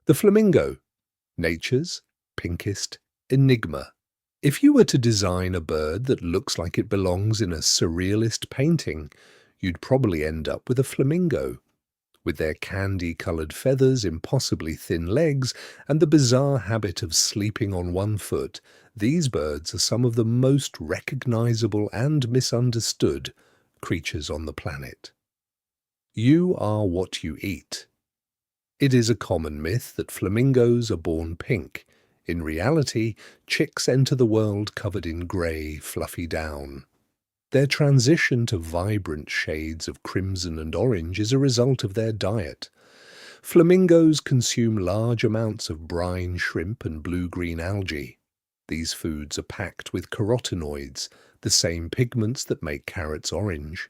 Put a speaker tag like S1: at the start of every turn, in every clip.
S1: The flamingo, nature's pinkest enigma. If you were to design a bird that looks like it belongs in a surrealist painting, you'd probably end up with a flamingo. With their candy-coloured feathers, impossibly thin legs, and the bizarre habit of sleeping on one foot, these birds are some of the most recognizable and misunderstood creatures on the planet. You are what you eat. It is a common myth that flamingos are born pink. In reality, chicks enter the world covered in grey, fluffy down. Their transition to vibrant shades of crimson and orange is a result of their diet. Flamingos consume large amounts of brine shrimp and blue-green algae. These foods are packed with carotenoids, the same pigments that make carrots orange.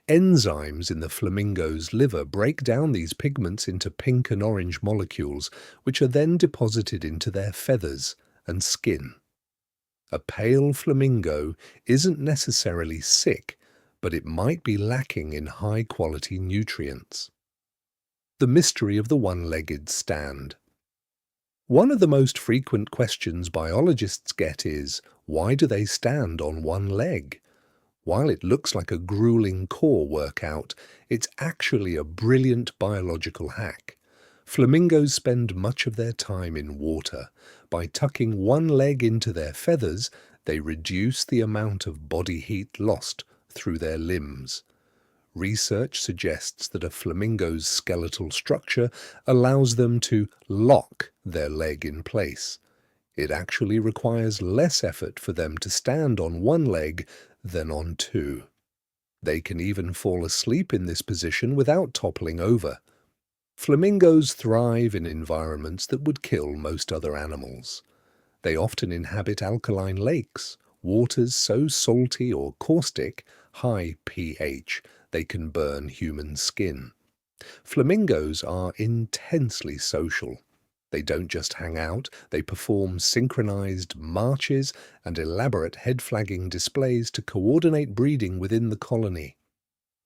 S1: Enzymes in the flamingo's liver break down these pigments into pink and orange molecules, which are then deposited into their feathers and skin. A pale flamingo isn't necessarily sick, but it might be lacking in high-quality nutrients. The mystery of the one-legged stand. One of the most frequent questions biologists get is, why do they stand on one leg? While it looks like a grueling core workout, it's actually a brilliant biological hack. Flamingos spend much of their time in water. By tucking one leg into their feathers, they reduce the amount of body heat lost through their limbs. Research suggests that a flamingo's skeletal structure allows them to lock their leg in place. It actually requires less effort for them to stand on one leg than on two. They can even fall asleep in this position without toppling over. Flamingos thrive in environments that would kill most other animals. They often inhabit alkaline lakes, waters so salty or caustic, high pH, they can burn human skin. Flamingos are intensely social. They don't just hang out, they perform synchronized marches and elaborate head-flagging displays to coordinate breeding within the colony.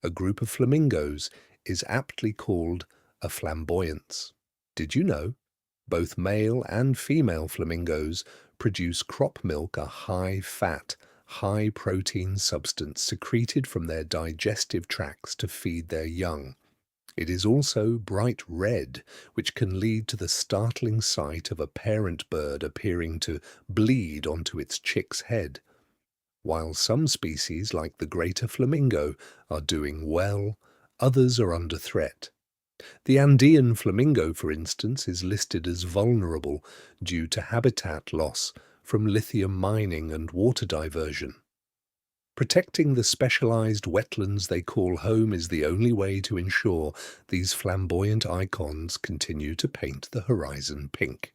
S1: A group of flamingos is aptly called a flamboyance. Did you know? Both male and female flamingos produce crop milk, a high-fat, high-protein substance secreted from their digestive tracts to feed their young. It is also bright red, which can lead to the startling sight of a parent bird appearing to bleed onto its chick's head. While some species, like the greater flamingo, are doing well, others are under threat. The Andean flamingo, for instance, is listed as vulnerable due to habitat loss from lithium mining and water diversion. Protecting the specialized wetlands they call home is the only way to ensure these flamboyant icons continue to paint the horizon pink.